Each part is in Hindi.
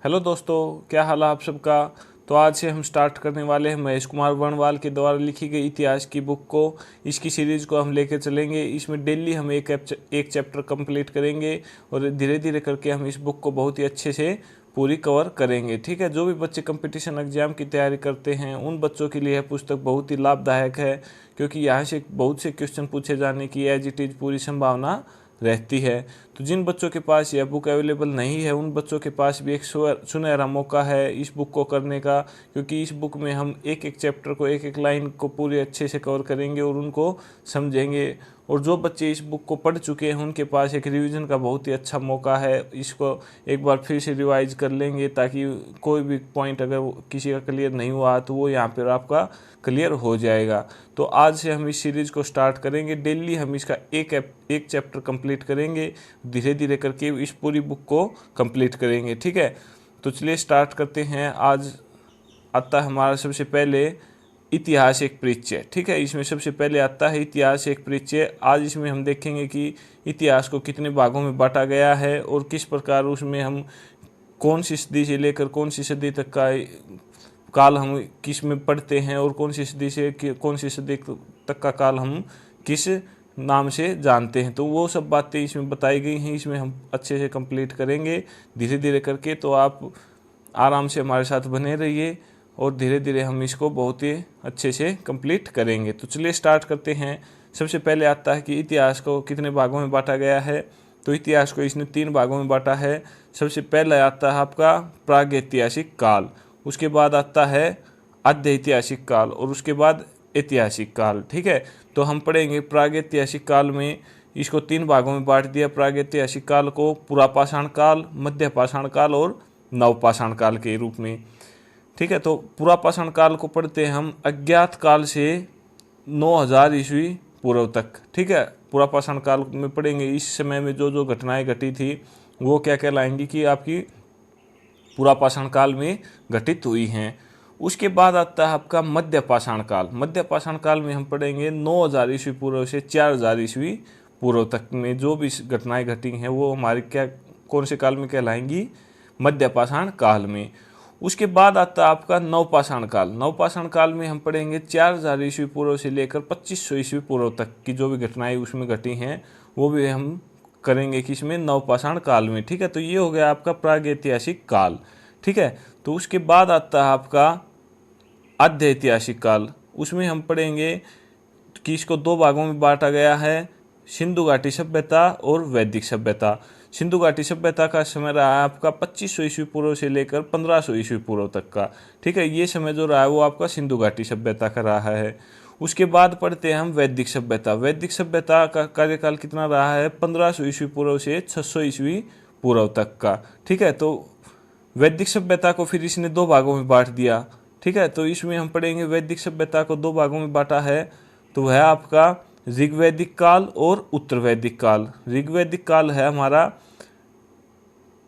हेलो दोस्तों, क्या हाल है आप सबका। तो आज से हम स्टार्ट करने वाले हैं महेश कुमार वर्णवाल के द्वारा लिखी गई इतिहास की बुक को। इसकी सीरीज़ को हम लेकर चलेंगे। इसमें डेली हम एक चैप्टर कंप्लीट करेंगे और धीरे धीरे करके हम इस बुक को बहुत ही अच्छे से पूरी कवर करेंगे। ठीक है, जो भी बच्चे कंपटीशन एग्जाम की तैयारी करते हैं उन बच्चों के लिए यह पुस्तक बहुत ही लाभदायक है, क्योंकि यहाँ से बहुत से क्वेश्चन पूछे जाने की एज इट इज़ पूरी संभावना रहती है। तो जिन बच्चों के पास यह बुक अवेलेबल नहीं है उन बच्चों के पास भी एक सुनहरा मौका है इस बुक को करने का, क्योंकि इस बुक में हम एक एक चैप्टर को एक एक लाइन को पूरे अच्छे से कवर करेंगे और उनको समझेंगे। और जो बच्चे इस बुक को पढ़ चुके हैं उनके पास एक रिवीजन का बहुत ही अच्छा मौका है। इसको एक बार फिर से रिवाइज कर लेंगे ताकि कोई भी पॉइंट अगर किसी का क्लियर नहीं हुआ तो वो यहाँ पर आपका क्लियर हो जाएगा। तो आज से हम इस सीरीज़ को स्टार्ट करेंगे। डेली हम इसका एक चैप्टर कंप्लीट करेंगे, धीरे धीरे करके इस पूरी बुक को कंप्लीट करेंगे। ठीक है, तो चलिए स्टार्ट करते हैं। आज आता है हमारा सबसे पहले इतिहास एक परिचय। ठीक है, इसमें सबसे पहले आता है इतिहास एक परिचय। आज इसमें हम देखेंगे कि इतिहास को कितने भागों में बांटा गया है और किस प्रकार उसमें हम कौन सी सदी से लेकर कौन सी सदी तक का काल हम किस में पढ़ते हैं और कौन सी सदी से कौन सी सदी तक का काल हम किस नाम से जानते हैं। तो वो सब बातें इसमें बताई गई हैं। इसमें हम अच्छे से कंप्लीट करेंगे धीरे धीरे करके। तो आप आराम से हमारे साथ बने रहिए और धीरे धीरे हम इसको बहुत ही अच्छे से कंप्लीट करेंगे। तो चलिए स्टार्ट करते हैं। सबसे पहले आता है कि इतिहास को कितने भागों में बांटा गया है। तो इतिहास को इसने 3 भागों में बांटा है। सबसे पहले आता है आपका प्रागैतिहासिक काल, उसके बाद आता है आद्य ऐतिहासिक काल और उसके बाद ऐतिहासिक काल। ठीक है, तो हम पढ़ेंगे प्रागैतिहासिक काल में इसको 3 भागों में बांट दिया। प्रागैतिहासिक काल को पुरापाषाण काल, मध्य पाषाण काल और नवपाषाण काल के रूप में। ठीक है, तो पुरापाषाण काल को पढ़ते हैं हम अज्ञात काल से 9000 ईस्वी पूर्व तक। ठीक है, पुरापाषाण काल में पढ़ेंगे इस समय में जो जो घटनाएं घटी थी वो क्या कहलाएंगी कि आपकी पुरापाषाण काल में घटित हुई हैं। उसके बाद आता है आपका मध्य पाषाण काल। मध्य पाषाण काल में हम पढ़ेंगे 9000 ईस्वी पूर्व से 4000 ईस्वी पूर्व तक में जो भी घटनाएं घटी हैं वो हमारे कौन से काल में कहलाएंगी, मध्य पाषाण काल में। उसके बाद आता है आपका नवपाषाण काल। नवपाषाण काल में हम पढ़ेंगे 4000 ईस्वी पूर्व से लेकर 2500 ईस्वी पूर्व तक की जो भी घटनाएं उसमें घटी हैं वो भी हम करेंगे किसमें, नवपाषाण काल में। ठीक है, तो ये हो गया आपका प्रागैतिहासिक काल। ठीक है, तो उसके बाद आता है आपका आद्य ऐतिहासिक काल। उसमें हम पढ़ेंगे कि इसको 2 भागों में बांटा गया है, सिंधु घाटी सभ्यता और वैदिक सभ्यता। सिंधु घाटी सभ्यता का समय रहा है आपका 2500 ईस्वी पूर्व से लेकर 1500 ईस्वी पूर्व तक का। ठीक है, ये समय जो रहा है वो आपका सिंधु घाटी सभ्यता का रहा है। उसके बाद पढ़ते हैं हम वैदिक सभ्यता। वैदिक सभ्यता का कार्यकाल कितना रहा है, 1500 ईस्वी पूर्व से 600 ईस्वी पूर्व तक का। ठीक है, तो वैदिक सभ्यता को फिर इसने 2 भागों में बांट दिया। ठीक है, तो इसमें हम पढ़ेंगे वैदिक सभ्यता को 2 भागों में बांटा है। तो वह आपका ऋग्वैदिक काल और उत्तर वैदिक काल। ऋग्वैदिक काल है हमारा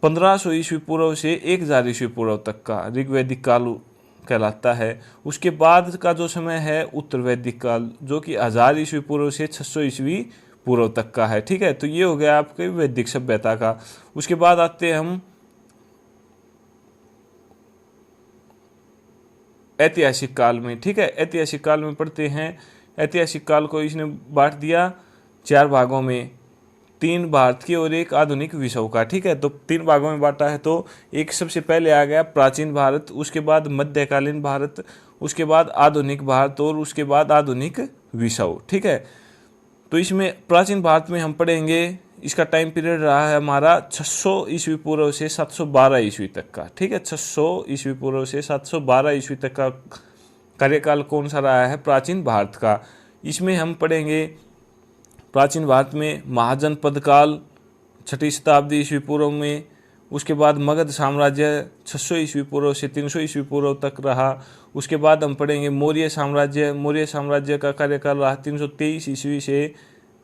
1500 ईस्वी पूर्व से 1000 ईस्वी पूर्व तक का ऋग्वैदिक काल कहलाता है। उसके बाद का जो समय है उत्तर वैदिक काल, जो कि 1000 ईस्वी पूर्व से 600 ईस्वी पूर्व तक का है। ठीक है, तो ये हो गया आपके वैदिक सभ्यता का। उसके बाद आते हैं हम ऐतिहासिक काल में। ठीक है, ऐतिहासिक काल में पढ़ते हैं। ऐतिहासिक काल को इसने बांट दिया 4 भागों में, 3 भारत की और 1 आधुनिक विश्व का। ठीक है, तो 3 भागों में बांटा है। तो एक सबसे पहले आ गया प्राचीन भारत, उसके बाद मध्यकालीन भारत, उसके बाद आधुनिक भारत और उसके बाद आधुनिक विश्व। ठीक है, तो इसमें प्राचीन भारत में हम पढ़ेंगे इसका टाइम पीरियड रहा है हमारा 600 ईस्वी पूर्व से 712 ईस्वी तक का। ठीक है, 600 ईस्वी पूर्व से 712 ईस्वी तक का कार्यकाल कौन सा रहा है, प्राचीन भारत का। इसमें हम पढ़ेंगे प्राचीन भारत में महाजनपद काल 6ठी शताब्दी ईस्वी पूर्व में। उसके बाद मगध साम्राज्य 600 ईस्वी पूर्व से 300 ईस्वी पूर्व तक रहा। उसके बाद हम पढ़ेंगे मौर्य साम्राज्य। मौर्य साम्राज्य का कार्यकाल रहा 323 ईस्वी से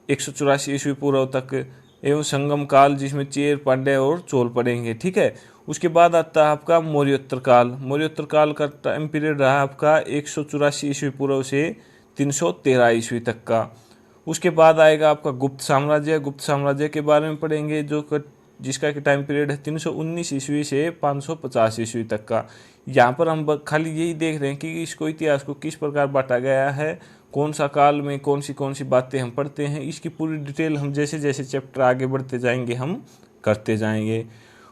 184 ईस्वी पूर्व तक, एवं संगम काल जिसमें चेर, पांड्य और चोल पढ़ेंगे। ठीक है, उसके बाद आता है आपका मौर्योत्तर काल। मौर्योत्तर काल का टाइम पीरियड रहा आपका 184 ईस्वी पूर्व से 313 ईस्वी तक का। उसके बाद आएगा आपका गुप्त साम्राज्य। गुप्त साम्राज्य के बारे में पढ़ेंगे जो जिसका कि टाइम पीरियड है 319 ईस्वी से 550 ईस्वी तक का। यहाँ पर हम खाली यही देख रहे हैं कि इसको इतिहास को किस प्रकार बांटा गया है, कौन सा काल में कौन सी बातें हम पढ़ते हैं, इसकी पूरी डिटेल हम जैसे जैसे चैप्टर आगे बढ़ते जाएंगे हम करते जाएंगे।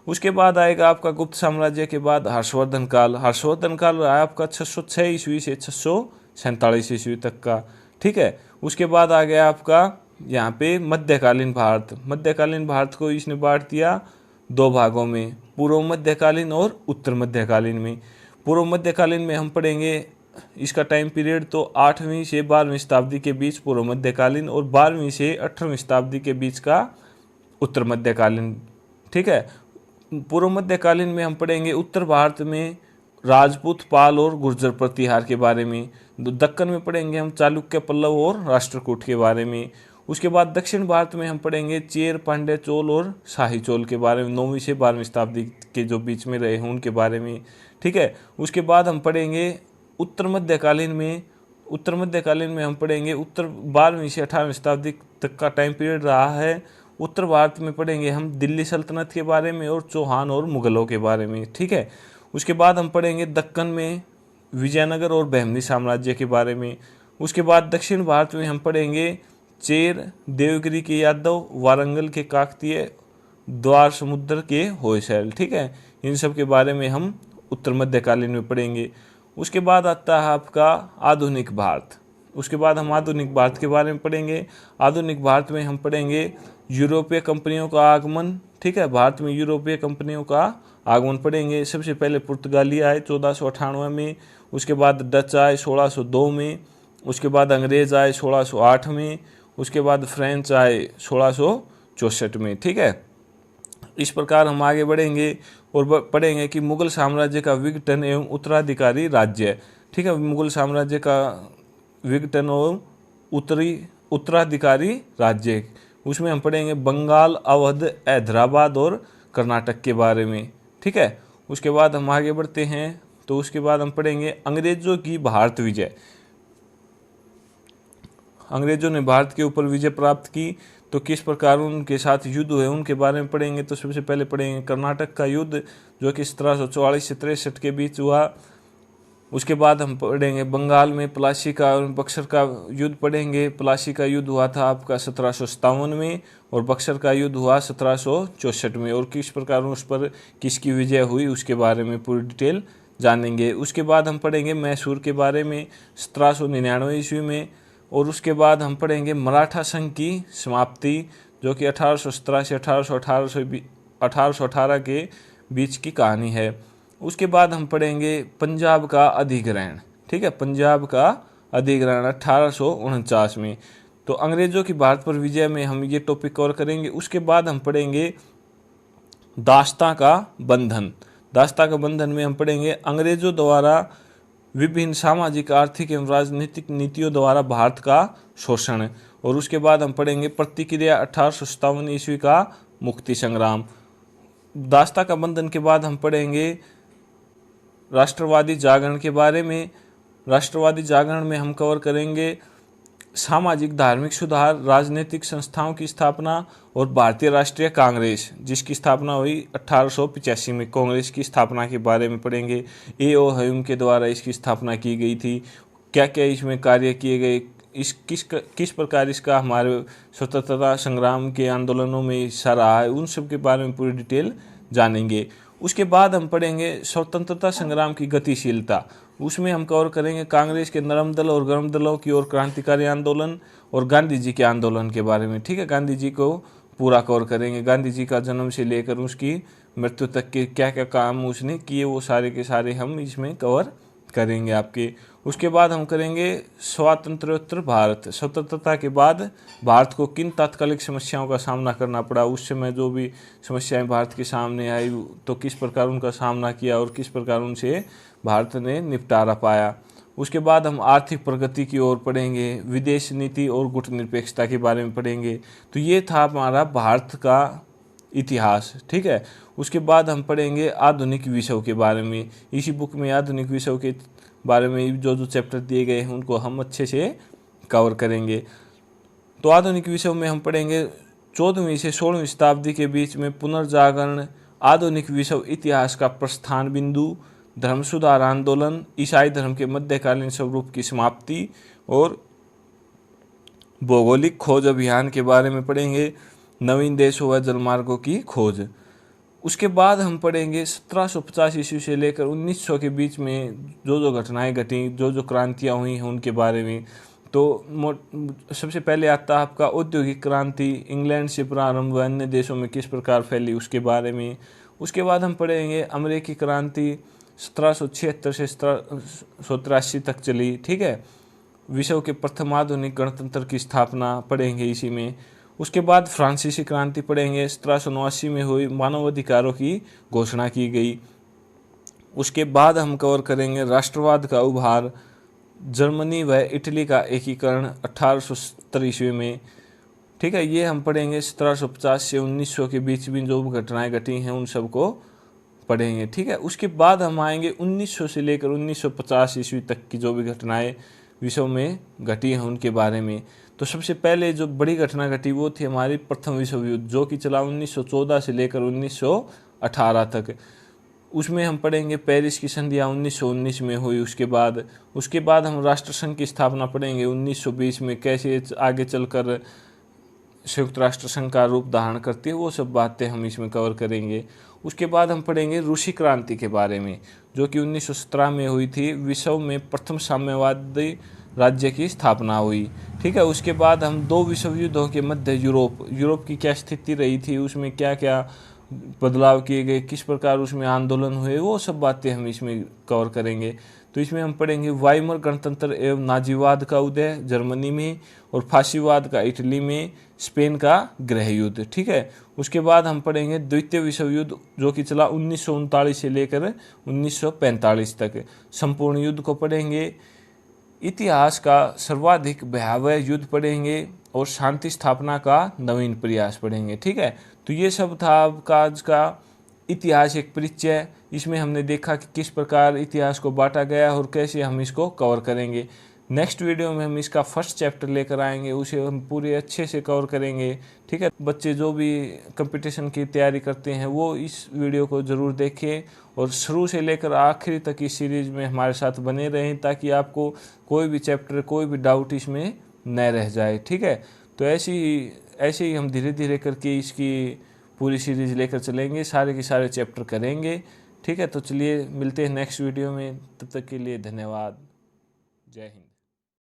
उसके बाद आएगा आपका गुप्त साम्राज्य के बाद हर्षवर्धन काल। हर्षवर्धन काल रहा है आपका 606 ईस्वी से 647 ईस्वी तक का, ठीक है। उसके बाद आ गया आपका यहाँ पे मध्यकालीन भारत। मध्यकालीन भारत को इसने बांट दिया दो भागों में, पूर्व मध्यकालीन और उत्तर मध्यकालीन में। पूर्व मध्यकालीन में हम पढ़ेंगे इसका टाइम पीरियड तो 8वीं से 12वीं शताब्दी के बीच पूर्व मध्यकालीन, और 12वीं से 18वीं शताब्दी के बीच का उत्तर मध्यकालीन, ठीक है। पूर्व मध्यकालीन में हम पढ़ेंगे उत्तर भारत में राजपूत, पाल और गुर्जर प्रतिहार के बारे में। दक्कन में पढ़ेंगे हम चालुक्य, पल्लव और राष्ट्रकूट के बारे में। उसके बाद दक्षिण भारत में हम पढ़ेंगे चेर, पांड्य, चोल और शाही चोल के बारे में, 9वीं से 12वीं शताब्दी के जो बीच में रहे हैं उनके बारे में, ठीक है। उसके बाद हम पढ़ेंगे उत्तर मध्यकालीन में हम पढ़ेंगे उत्तर 12वीं से 18वीं शताब्दी तक का टाइम पीरियड रहा है। उत्तर भारत में पढ़ेंगे हम दिल्ली सल्तनत के बारे में और चौहान और मुगलों के बारे में, ठीक है। उसके बाद हम पढ़ेंगे दक्कन में विजयनगर और बहमनी साम्राज्य के बारे में। उसके बाद दक्षिण भारत में हम पढ़ेंगे चेर, देवगिरी के यादव, वारंगल के काकतीय, द्वार समुद्र के होयसल, ठीक है। इन सब के बारे में हम उत्तर मध्यकालीन में पढ़ेंगे। उसके बाद आता है आपका आधुनिक भारत। उसके बाद हम आधुनिक भारत के बारे में पढ़ेंगे। आधुनिक भारत में हम पढ़ेंगे यूरोपीय कंपनियों का आगमन, ठीक है। भारत में यूरोपीय कंपनियों का आगमन पढ़ेंगे। सबसे पहले पुर्तगाली आए 1498 में, उसके बाद डच आए 1602 में, उसके बाद अंग्रेज आए 1608 में, उसके बाद फ्रेंच आए 1664 में, ठीक है। इस प्रकार हम आगे बढ़ेंगे और पढ़ेंगे कि मुगल साम्राज्य का विघटन एवं उत्तराधिकारी राज्य, ठीक है। मुगल साम्राज्य का विघटन एवं उत्तराधिकारी राज्य, उसमें हम पढ़ेंगे बंगाल, अवध, हैदराबाद और कर्नाटक के बारे में, ठीक है। उसके बाद हम आगे बढ़ते हैं तो उसके बाद हम पढ़ेंगे अंग्रेजों की भारत विजय। अंग्रेजों ने भारत के ऊपर विजय प्राप्त की तो किस प्रकार उनके साथ युद्ध हुए उनके बारे में पढ़ेंगे। तो सबसे पहले पढ़ेंगे कर्नाटक का युद्ध जो कि 1744 से 63 के बीच हुआ। उसके बाद हम पढ़ेंगे बंगाल में प्लासी का और बक्सर का युद्ध पढ़ेंगे। प्लासी का युद्ध हुआ था आपका 1757 में और बक्सर का युद्ध हुआ 1764 में, और किस प्रकार उस पर किसकी विजय हुई उसके बारे में पूरी डिटेल जानेंगे। उसके बाद हम पढ़ेंगे मैसूर के बारे में 1799 ईस्वी में, और उसके बाद हम पढ़ेंगे मराठा संघ की समाप्ति जो कि 1817 से 1818 के बीच की कहानी है। उसके बाद हम पढ़ेंगे पंजाब का अधिग्रहण, ठीक है। पंजाब का अधिग्रहण 1849 में। तो अंग्रेजों की भारत पर विजय में हम ये टॉपिक कवर करेंगे। उसके बाद हम पढ़ेंगे दास्तां का बंधन। दास्तां का बंधन में हम पढ़ेंगे अंग्रेजों द्वारा विभिन्न सामाजिक, आर्थिक एवं राजनीतिक नीतियों द्वारा भारत का शोषण, और उसके बाद हम पढ़ेंगे प्रतिक्रिया 1857 ईस्वी का मुक्ति संग्राम। दास्तां का बंधन के बाद हम पढ़ेंगे राष्ट्रवादी जागरण के बारे में। राष्ट्रवादी जागरण में हम कवर करेंगे सामाजिक धार्मिक सुधार, राजनीतिक संस्थाओं की स्थापना और भारतीय राष्ट्रीय कांग्रेस जिसकी स्थापना हुई 1885 में। कांग्रेस की स्थापना के बारे में पढ़ेंगे। A.O. ह्यूम के द्वारा इसकी स्थापना की गई थी, क्या क्या इसमें कार्य किए गए, किस प्रकार इसका हमारे स्वतंत्रता संग्राम के आंदोलनों में हिस्सा रहा है, उन सब के बारे में पूरी डिटेल जानेंगे। उसके बाद हम पढ़ेंगे स्वतंत्रता संग्राम की गतिशीलता। उसमें हम कवर करेंगे कांग्रेस के नरम दल और गर्म दलों की ओर क्रांतिकारी आंदोलन और गांधी जी के आंदोलन के बारे में, ठीक है। गांधी जी को पूरा कवर करेंगे। गांधी जी का जन्म से लेकर उसकी मृत्यु तक के क्या क्या काम उसने किए वो सारे के सारे हम इसमें कवर करेंगे आपके। उसके बाद हम करेंगे स्वातंत्र्योत्तर भारत। स्वतंत्रता के बाद भारत को किन तात्कालिक समस्याओं का सामना करना पड़ा, उस समय जो भी समस्याएं भारत के सामने आई तो किस प्रकार उनका सामना किया और किस प्रकार उनसे भारत ने निपटारा पाया। उसके बाद हम आर्थिक प्रगति की ओर पढ़ेंगे, विदेश नीति और गुटनिरपेक्षता के बारे में पढ़ेंगे। तो ये था हमारा भारत का इतिहास, ठीक है। उसके बाद हम पढ़ेंगे आधुनिक विषयों के बारे में। इसी बुक में आधुनिक विषयों के बारे में जो जो चैप्टर दिए गए हैं उनको हम अच्छे से कवर करेंगे। तो आधुनिक विषयों में हम पढ़ेंगे 14वीं से 16वीं शताब्दी के बीच में पुनर्जागरण, आधुनिक विश्व इतिहास का प्रस्थान बिंदु, धर्म सुधार आंदोलन, ईसाई धर्म के मध्यकालीन स्वरूप की समाप्ति और भौगोलिक खोज अभियान के बारे में पढ़ेंगे, नवीन देशों व जलमार्गों की खोज। उसके बाद हम पढ़ेंगे 1750 ईस्वी से लेकर 1900 के बीच में जो घटनाएं घटी, जो क्रांतियां हुई हैं उनके बारे में। तो सबसे पहले आता है आपका औद्योगिक क्रांति, इंग्लैंड से प्रारंभ व अन्य देशों में किस प्रकार फैली उसके बारे में। उसके बाद हम पढ़ेंगे अमेरिकी क्रांति 1776 से 1783 तक चली, ठीक है। विश्व के प्रथम आधुनिक गणतंत्र की स्थापना पढ़ेंगे इसी में। उसके बाद फ्रांसीसी क्रांति पढ़ेंगे, 1789 में हुई, मानवाधिकारों की घोषणा की गई। उसके बाद हम कवर करेंगे राष्ट्रवाद का उभार, जर्मनी व इटली का एकीकरण 1870 ईस्वी में, ठीक है। ये हम पढ़ेंगे 1750 से 1900 के बीच में जो घटनाएं घटी हैं उन सबको पढ़ेंगे, ठीक है। उसके बाद हम आएंगे 1900 से लेकर 1950 ईस्वी तक की जो भी घटनाएं विश्व में घटी हैं उनके बारे में। तो सबसे पहले जो बड़ी घटना घटी वो थी हमारी प्रथम विश्व युद्ध, जो कि चला 1914 से लेकर 1918 तक। उसमें हम पढ़ेंगे पेरिस की संधियाँ 1919 में हुई। उसके बाद हम राष्ट्रसंघ की स्थापना पढ़ेंगे 1920 में, कैसे आगे चलकर संयुक्त राष्ट्र संघ का रूप धारण करती है, वो सब बातें हम इसमें कवर करेंगे। उसके बाद हम पढ़ेंगे रूसी क्रांति के बारे में, जो कि 1917 में हुई थी। विश्व में प्रथम साम्यवादी राज्य की स्थापना हुई, ठीक है। उसके बाद हम दो विश्व युद्धों के मध्य यूरोप की क्या स्थिति रही थी, उसमें क्या क्या बदलाव किए गए, किस प्रकार उसमें आंदोलन हुए, वो सब बातें हम इसमें कवर करेंगे। तो इसमें हम पढ़ेंगे वाइमर गणतंत्र एवं नाजीवाद का उदय जर्मनी में, और फांसीवाद का इटली में, स्पेन का गृह युद्ध, ठीक है। उसके बाद हम पढ़ेंगे द्वितीय विश्व युद्ध, जो कि चला 1939 से लेकर 1945 तक। संपूर्ण युद्ध को पढ़ेंगे। इतिहास का सर्वाधिक भयावह युद्ध पढ़ेंगे और शांति स्थापना का नवीन प्रयास पढ़ेंगे, ठीक है। तो ये सब था आपका आज का इतिहास एक परिचय। इसमें हमने देखा कि किस प्रकार इतिहास को बांटा गया और कैसे हम इसको कवर करेंगे। नेक्स्ट वीडियो में हम इसका फर्स्ट चैप्टर लेकर आएंगे, उसे हम पूरे अच्छे से कवर करेंगे, ठीक है। बच्चे जो भी कंपटीशन की तैयारी करते हैं वो इस वीडियो को ज़रूर देखें और शुरू से लेकर आखिरी तक इस सीरीज़ में हमारे साथ बने रहें, ताकि आपको कोई भी चैप्टर, कोई भी डाउट इसमें न रह जाए, ठीक है। तो ऐसे ही हम धीरे धीरे करके इसकी पूरी सीरीज़ लेकर चलेंगे, सारे के सारे चैप्टर करेंगे, ठीक है। तो चलिए मिलते हैं नेक्स्ट वीडियो में, तब तक के लिए धन्यवाद। जय हिंद।